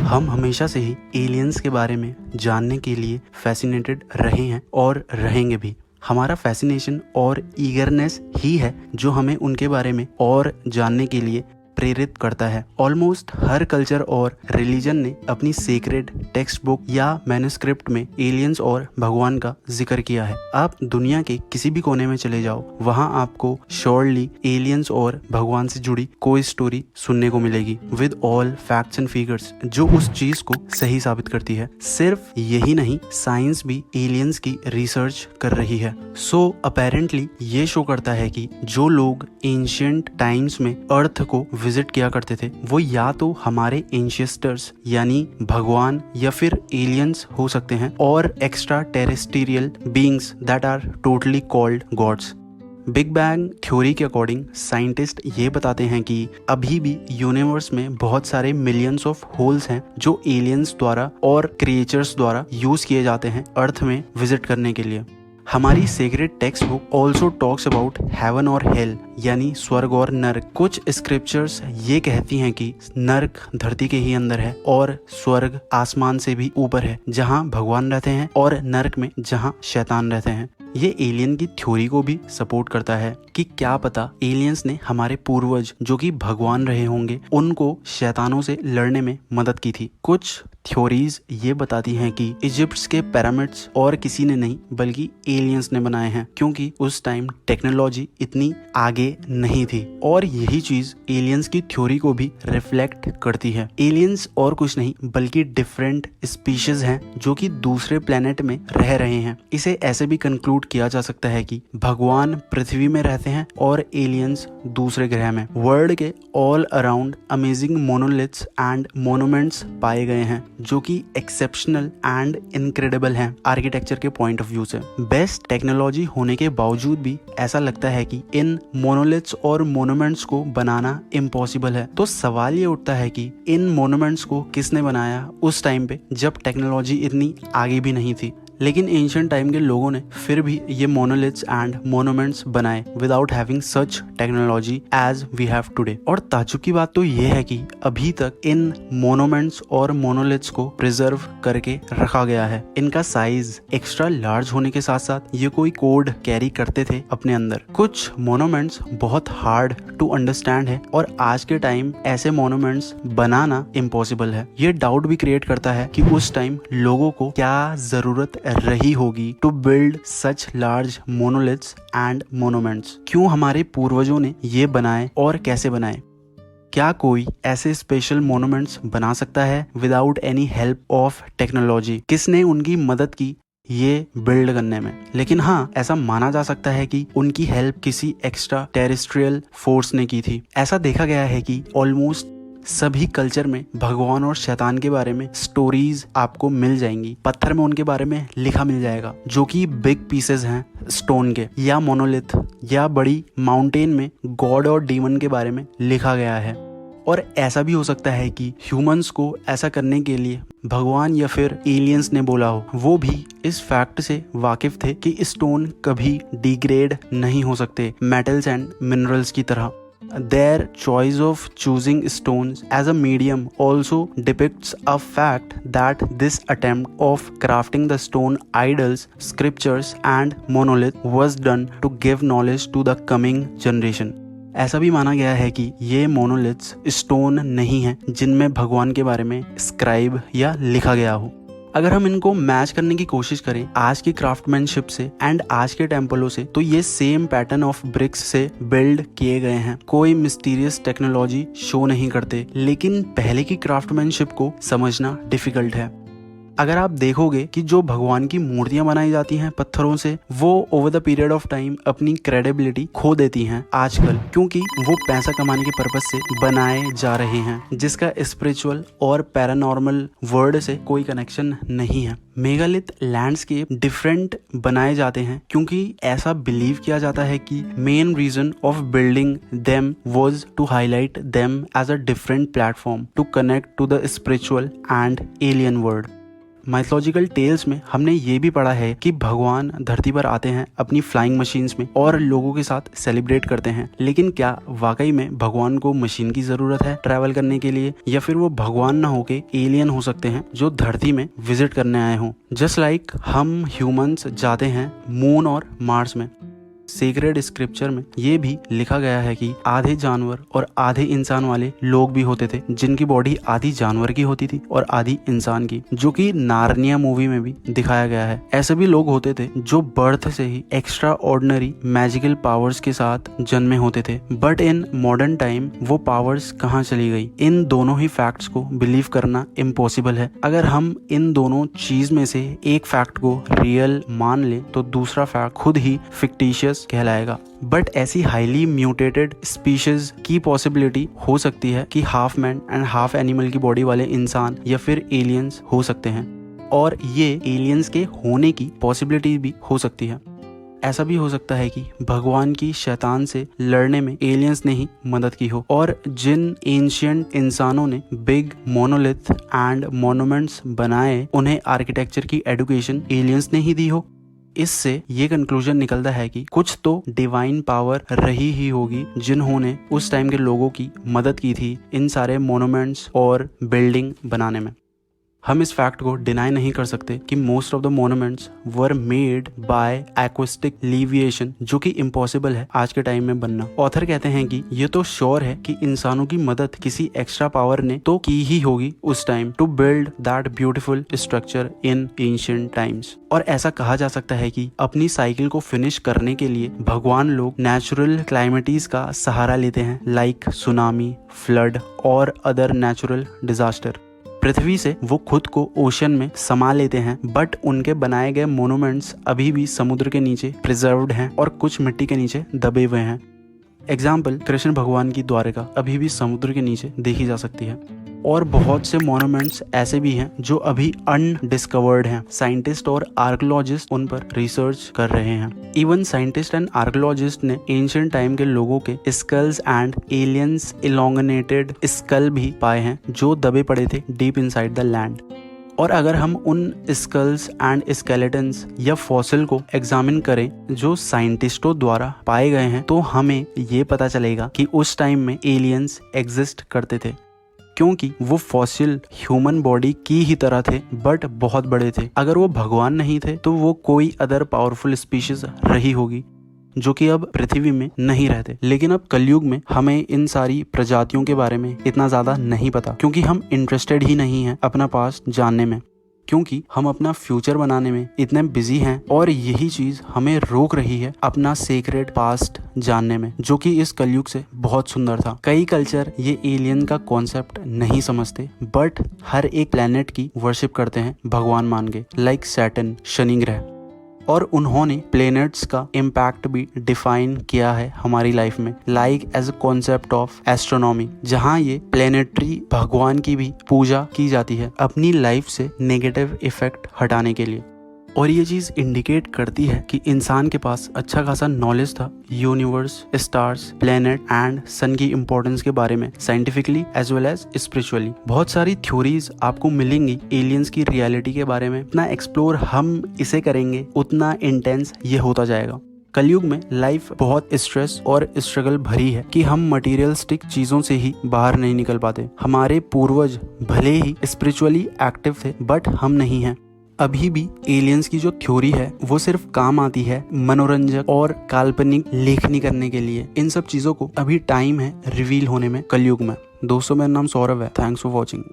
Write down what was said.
हम हमेशा से ही एलियंस के बारे में जानने के लिए फैसिनेटेड रहे हैं और रहेंगे भी। हमारा फैसिनेशन और ईगरनेस ही है जो हमें उनके बारे में और जानने के लिए प्रेरित करता है। ऑलमोस्ट हर कल्चर और रिलीजन ने अपनी सीक्रेट टेक्स्ट बुक या मैन्युस्क्रिप्ट में एलियंस और भगवान का जिक्र किया है। आप दुनिया के किसी भी कोने में चले जाओ, वहां आपको श्योरली एलियंस और भगवान से जुड़ी कोई स्टोरी सुनने को मिलेगी with all facts and figures जो उस चीज को सही साबित करती है। सिर्फ यही नहीं, साइंस भी एलियंस की रिसर्च कर रही है। सो अपेरेंटली ये शो करता है कि जो लोग एंशिएंट टाइम्स में अर्थ को विजिट किया करते थे वो या तो हमारे एंसेस्टर्स यानी भगवान या फिर एलियंस हो सकते हैं और extra terrestrial beings that are totally called gods. Big bang theory के अकॉर्डिंग साइंटिस्ट ये बताते हैं कि अभी भी यूनिवर्स में बहुत सारे मिलियंस ऑफ होल्स हैं जो एलियंस द्वारा और क्रिएचर्स द्वारा यूज किए जाते हैं अर्थ में विजिट करने के लिए। हमारी secret text book also talks about heaven और हेल यानी स्वर्ग और नर्क। कुछ स्क्रिप्चर्स ये कहती हैं कि नर्क धरती के ही अंदर है और स्वर्ग आसमान से भी ऊपर है जहाँ भगवान रहते हैं और नर्क में जहाँ शैतान रहते हैं। ये एलियन की थ्योरी को भी सपोर्ट करता है कि क्या पता एलियंस ने हमारे पूर्वज जो कि भगवान रहे होंगे उनको शैतानों से लड़ने में मदद की थी। कुछ थ्योरीज ये बताती हैं कि इजिप्ट के पिरामिड्स और किसी ने नहीं बल्कि एलियंस ने बनाए हैं क्योंकि उस टाइम टेक्नोलॉजी इतनी आगे नहीं थी और यही चीज एलियंस की थ्योरी को भी रिफ्लेक्ट करती है। एलियंस और कुछ नहीं बल्कि डिफरेंट स्पीशीज हैं जो कि दूसरे प्लेनेट में रह रहे हैं। इसे ऐसे भी कंक्लूड किया जा सकता है कि भगवान पृथ्वी में रहते हैं और एलियंस दूसरे ग्रह में। वर्ल्ड के all around amazing monoliths and monuments पाए गए हैं जो कि एक्सेप्शनल एंड इनक्रेडिबल हैं आर्किटेक्चर के पॉइंट ऑफ व्यू से। बेस्ट टेक्नोलॉजी होने के बावजूद भी ऐसा लगता है कि इन मोनोलिथ्स और मोन्यूमेंट्स को बनाना इम्पॉसिबल है। तो सवाल ये उठता है कि इन मोन्यूमेंट्स को किसने बनाया उस टाइम पे जब टेक्नोलॉजी इतनी आगे भी नहीं थी। लेकिन एंशिएंट टाइम के लोगों ने फिर भी ये मोनोलिथ्स एंड मोन्यूमेंट्स बनाए without having such technology as we have today. और ताज्जुब की बात तो ये है कि अभी तक इन मोन्यूमेंट्स और मोनोलिथ्स को प्रिजर्व करके रखा गया है। इनका साइज एक्स्ट्रा लार्ज होने के साथ साथ ये कोई कोड कैरी करते थे अपने अंदर। कुछ मोन्यूमेंट्स बहुत हार्ड टू अंडरस्टैंड है और आज के टाइम ऐसे मोन्यूमेंट्स बनाना इम्पॉसिबल है। ये डाउट भी क्रिएट करता है कि उस टाइम लोगों को क्या जरूरत रही होगी to build such large monoliths and monuments. क्यों हमारे पूर्वजों ने ये बनाए और कैसे बनाए? क्या कोई ऐसे स्पेशल मोन्यूमेंट्स बना सकता है without any help of technology? किसने उनकी मदद की ये बिल्ड करने में? लेकिन हाँ, ऐसा माना जा सकता है कि उनकी हेल्प किसी एक्स्ट्रा टेरेस्ट्रियल फोर्स ने की थी। ऐसा देखा गया है कि ऑलमोस्ट सभी कल्चर में भगवान और शैतान के बारे में स्टोरीज आपको मिल जाएंगी। पत्थर में उनके बारे में लिखा मिल जाएगा जो कि बिग पीसेस हैं स्टोन के, या मोनोलिथ या बड़ी माउंटेन में गॉड और डीमन के बारे में लिखा गया है। और ऐसा भी हो सकता है कि ह्यूमंस को ऐसा करने के लिए भगवान या फिर एलियंस ने बोला हो। वो भी इस फैक्ट से वाकिफ थे कि स्टोन कभी डिग्रेड नहीं हो सकते मेटल्स एंड मिनरल्स की तरह। Their choice of choosing stones as a medium also depicts a fact that this attempt of crafting the stone idols, scriptures and monolith was done to give knowledge to the coming generation. ऐसा भी माना गया है कि ये monoliths stone नहीं हैं जिनमें भगवान के बारे में स्क्राइब या लिखा गया हो। अगर हम इनको मैच करने की कोशिश करें आज की क्राफ्टमैनशिप से एंड आज के टेम्पलों से, तो ये सेम पैटर्न ऑफ ब्रिक्स से बिल्ड किए गए हैं। कोई मिस्टीरियस टेक्नोलॉजी शो नहीं करते, लेकिन पहले की क्राफ्टमैनशिप को समझना डिफिकल्ट है। अगर आप देखोगे कि जो भगवान की मूर्तियां बनाई जाती हैं पत्थरों से, वो over the period of time अपनी क्रेडिबिलिटी खो देती हैं आजकल, क्योंकि वो पैसा कमाने के पर्पज से बनाए जा रहे हैं जिसका स्पिरिचुअल और पैरानॉर्मल वर्ल्ड से कोई कनेक्शन नहीं है। मेगालिथ लैंडस्केप डिफरेंट बनाए जाते हैं क्योंकि ऐसा बिलीव किया जाता है कि main reason of building them was to highlight them as a different platform to connect to the spiritual and alien world. Mythological tales में हमने ये भी पढ़ा है कि भगवान धरती पर आते हैं अपनी फ्लाइंग मशीन्स में और लोगों के साथ सेलिब्रेट करते हैं। लेकिन क्या वाकई में भगवान को मशीन की जरूरत है ट्रैवल करने के लिए, या फिर वो भगवान ना होके एलियन हो सकते हैं जो धरती में विजिट करने आए हों? जस्ट लाइक हम ह्यूमंस जाते हैं मून और मार्स में। सीक्रेट स्क्रिप्चर में ये भी लिखा गया है कि आधे जानवर और आधे इंसान वाले लोग भी होते थे, जिनकी बॉडी आधी जानवर की होती थी और आधी इंसान की, जो कि नार्निया मूवी में भी दिखाया गया है। ऐसे भी लोग होते थे जो बर्थ से ही एक्स्ट्रा ऑर्डिनरी मैजिकल पावर्स के साथ जन्मे होते थे, बट इन मॉडर्न टाइम वो पावर्स कहाँ चली गई? इन दोनों ही फैक्ट्स को बिलीव करना इम्पॉसिबल है। अगर हम इन दोनों चीज में से एक फैक्ट को रियल मान ले तो दूसरा फैक्ट खुद ही फिक्टिशियस कहलाएगा। बट ऐसी हाईली म्यूटेटेड स्पीशीज की पॉसिबिलिटी हो सकती है कि half man and half animal की बॉडी वाले इंसान या फिर एलियंस हो सकते हैं, और ये एलियंस के होने की पॉसिबिलिटी भी हो सकती है। ऐसा भी हो सकता है कि भगवान की शैतान से लड़ने में एलियंस ने ही मदद की हो, और जिन एंशिएंट इंसानों ने बिग मोनोलिथ एंड मॉन्यूमेंट्स बनाए उन्हें आर्किटेक्चर की एडुकेशन एलियंस ने ही दी हो। इससे ये कंक्लूजन निकलता है कि कुछ तो डिवाइन पावर रही ही होगी जिन्होंने उस टाइम के लोगों की मदद की थी इन सारे मॉन्यूमेंट्स और बिल्डिंग बनाने में। हम इस फैक्ट को डिनाई नहीं कर सकते कि most of the monuments were made by acoustic levitation, जो कि इम्पॉसिबल है आज के टाइम में बनना। ऑथर कहते हैं कि ये तो श्योर है कि इंसानों की मदद किसी एक्स्ट्रा पावर ने तो की ही होगी उस time to build that beautiful structure in ancient times. और ऐसा कहा जा सकता है कि अपनी साइकिल को फिनिश करने के लिए भगवान लोग नेचुरल क्लाइमेटीज का सहारा लेते हैं, लाइक सुनामी, फ्लड और अदर नेचुरल डिजास्टर। पृथ्वी से वो खुद को ओशन में समा लेते हैं, बट उनके बनाए गए मोन्यूमेंट्स अभी भी समुद्र के नीचे प्रिजर्व्ड हैं और कुछ मिट्टी के नीचे दबे हुए हैं। एग्जाम्पल, कृष्ण भगवान की द्वारिका अभी भी समुद्र के नीचे देखी जा सकती है, और बहुत से मॉन्यूमेंट्स ऐसे भी हैं जो अभी अनडिस्कवर्ड हैं। साइंटिस्ट और आर्कियोलॉजिस्ट उन पर रिसर्च कर रहे हैं। इवन साइंटिस्ट एंड आर्कियोलॉजिस्ट ने एंशिएंट टाइम के लोगों के skulls and aliens elongated skull भी पाए हैं जो दबे पड़े थे डीप इनसाइड द लैंड। और अगर हम उन स्कल्स एंड स्केलेटन्स या फॉसिल को एग्जामिन करें जो साइंटिस्टों द्वारा पाए गए हैं, तो हमें ये पता चलेगा कि उस टाइम में एलियंस एग्जिस्ट करते थे, क्योंकि वो फॉसिल ह्यूमन बॉडी की ही तरह थे बट बहुत बड़े थे। अगर वो भगवान नहीं थे तो वो कोई अदर पावरफुल स्पीशीज रही होगी जो कि अब पृथ्वी में नहीं रहते। लेकिन अब कलयुग में हमें इन सारी प्रजातियों के बारे में इतना ज्यादा नहीं पता, क्योंकि हम इंटरेस्टेड ही नहीं हैं अपना पास्ट जानने में, क्योंकि हम अपना फ्यूचर बनाने में इतने बिजी हैं, और यही चीज हमें रोक रही है अपना सीक्रेट पास्ट जानने में, जो कि इस कलयुग से बहुत सुंदर था। कई कल्चर ये एलियन का कॉन्सेप्ट नहीं समझते, बट हर एक प्लेनेट की वर्शिप करते हैं भगवान मान के, लाइक सैटर्न, शनि ग्रह, और उन्होंने प्लेनेट्स का इम्पैक्ट भी डिफाइन किया है हमारी लाइफ में, like as a concept of astronomy, जहाँ ये प्लेनेटरी भगवान की भी पूजा की जाती है अपनी लाइफ से नेगेटिव इफेक्ट हटाने के लिए। और ये चीज इंडिकेट करती है कि इंसान के पास अच्छा खासा नॉलेज था universe, stars, planet and sun की इम्पोर्टेंस के बारे में, scientifically as well as spiritually. बहुत सारी थ्योरीज आपको मिलेंगी एलियंस की रियलिटी के बारे में। इतना एक्सप्लोर हम इसे करेंगे उतना इंटेंस ये होता जाएगा। कलयुग में लाइफ बहुत स्ट्रेस और स्ट्रगल भरी है कि हम मटेरियलिस्टिक चीजों से ही बाहर नहीं निकल पाते। हमारे पूर्वज भले ही स्पिरिचुअली एक्टिव थे, बट हम नहीं हैं। अभी भी एलियंस की जो थ्योरी है वो सिर्फ काम आती है मनोरंजक और काल्पनिक लेखनी करने के लिए। इन सब चीजों को अभी टाइम है रिवील होने में कलयुग में। दोस्तों, मेरा नाम सौरभ है। Thanks for watching.